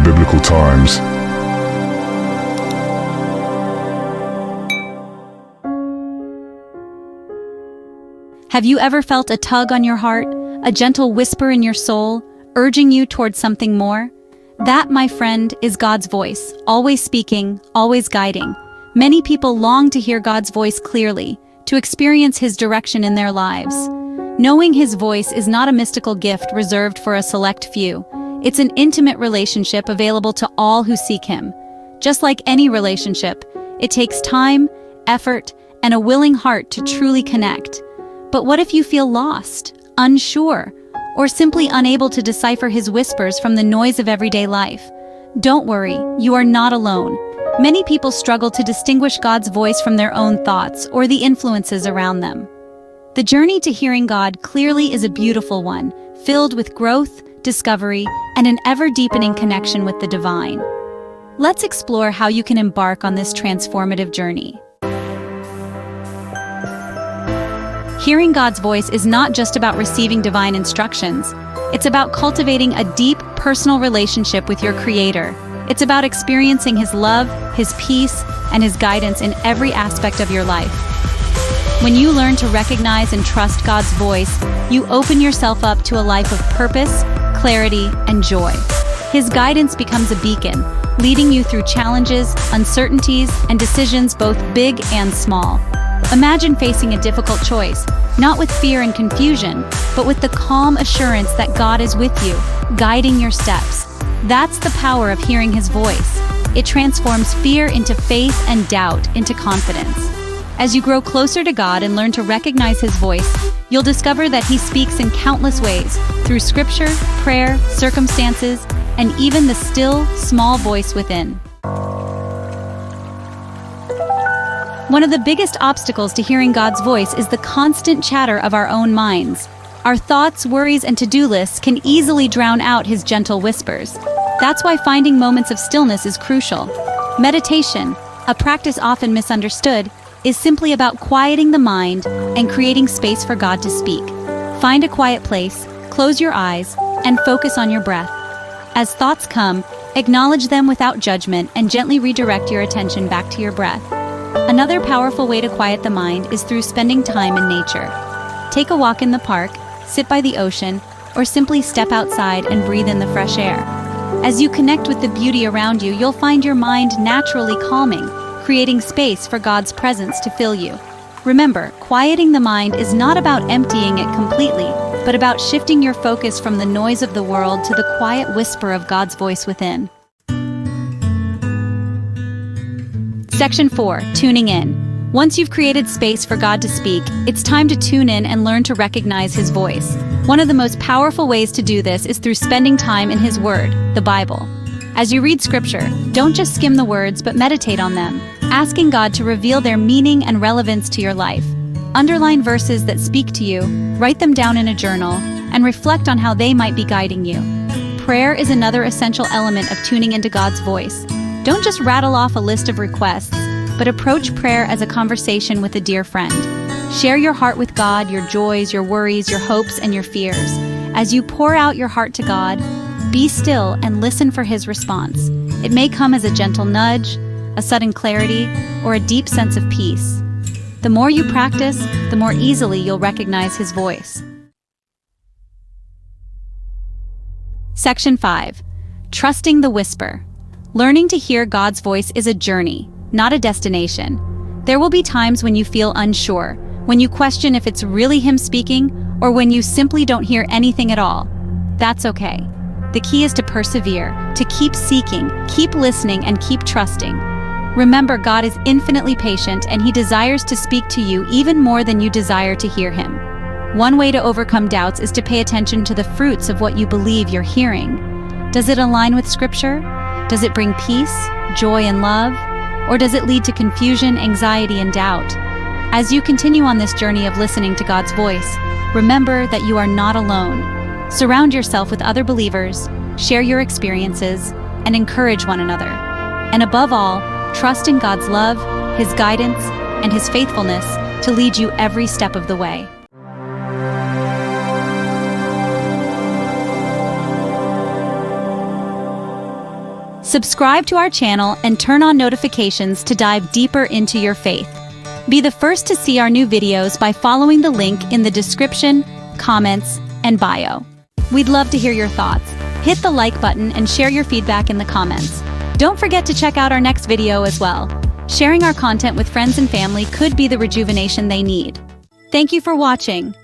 biblical times. Have you ever felt a tug on your heart, a gentle whisper in your soul, urging you towards something more? That, my friend, is God's voice, always speaking, always guiding. Many people long to hear God's voice clearly, to experience His direction in their lives. Knowing His voice is not a mystical gift reserved for a select few. It's an intimate relationship available to all who seek Him. Just like any relationship, it takes time, effort, and a willing heart to truly connect. But what if you feel lost, unsure, or simply unable to decipher His whispers from the noise of everyday life? Don't worry, you are not alone. Many people struggle to distinguish God's voice from their own thoughts or the influences around them. The journey to hearing God clearly is a beautiful one, filled with growth, discovery, and an ever-deepening connection with the divine. Let's explore how you can embark on this transformative journey. Hearing God's voice is not just about receiving divine instructions. It's about cultivating a deep, personal relationship with your Creator. It's about experiencing His love, His peace, and His guidance in every aspect of your life. When you learn to recognize and trust God's voice, you open yourself up to a life of purpose, clarity, and joy. His guidance becomes a beacon, leading you through challenges, uncertainties, and decisions both big and small. Imagine facing a difficult choice, not with fear and confusion, but with the calm assurance that God is with you, guiding your steps. That's the power of hearing His voice. It transforms fear into faith and doubt into confidence. As you grow closer to God and learn to recognize His voice, you'll discover that He speaks in countless ways, through scripture, prayer, circumstances, and even the still, small voice within. One of the biggest obstacles to hearing God's voice is the constant chatter of our own minds. Our thoughts, worries, and to-do lists can easily drown out His gentle whispers. That's why finding moments of stillness is crucial. Meditation, a practice often misunderstood, is simply about quieting the mind and creating space for God to speak. Find a quiet place, close your eyes, and focus on your breath. As thoughts come, acknowledge them without judgment and gently redirect your attention back to your breath. Another powerful way to quiet the mind is through spending time in nature. Take a walk in the park, sit by the ocean, or simply step outside and breathe in the fresh air. As you connect with the beauty around you, you'll find your mind naturally calming, creating space for God's presence to fill you. Remember, quieting the mind is not about emptying it completely, but about shifting your focus from the noise of the world to the quiet whisper of God's voice within. Section 4. Tuning in. Once you've created space for God to speak, it's time to tune in and learn to recognize His voice. One of the most powerful ways to do this is through spending time in His Word, the Bible. As you read Scripture, don't just skim the words but meditate on them, asking God to reveal their meaning and relevance to your life. Underline verses that speak to you, write them down in a journal, and reflect on how they might be guiding you. Prayer is another essential element of tuning into God's voice. Don't just rattle off a list of requests, but approach prayer as a conversation with a dear friend. Share your heart with God, your joys, your worries, your hopes, and your fears. As you pour out your heart to God, be still and listen for His response. It may come as a gentle nudge, a sudden clarity, or a deep sense of peace. The more you practice, the more easily you'll recognize His voice. Section 5. Trusting the whisper. Learning to hear God's voice is a journey, not a destination. There will be times when you feel unsure, when you question if it's really Him speaking, or when you simply don't hear anything at all. That's okay. The key is to persevere, to keep seeking, keep listening, and keep trusting. Remember, God is infinitely patient and He desires to speak to you even more than you desire to hear Him. One way to overcome doubts is to pay attention to the fruits of what you believe you're hearing. Does it align with Scripture? Does it bring peace, joy, and love? Or does it lead to confusion, anxiety, and doubt? As you continue on this journey of listening to God's voice, remember that you are not alone. Surround yourself with other believers, share your experiences, and encourage one another. And above all, trust in God's love, His guidance, and His faithfulness to lead you every step of the way. Subscribe to our channel and turn on notifications to dive deeper into your faith. Be the first to see our new videos by following the link in the description, comments, and bio. We'd love to hear your thoughts. Hit the like button and share your feedback in the comments. Don't forget to check out our next video as well. Sharing our content with friends and family could be the rejuvenation they need. Thank you for watching.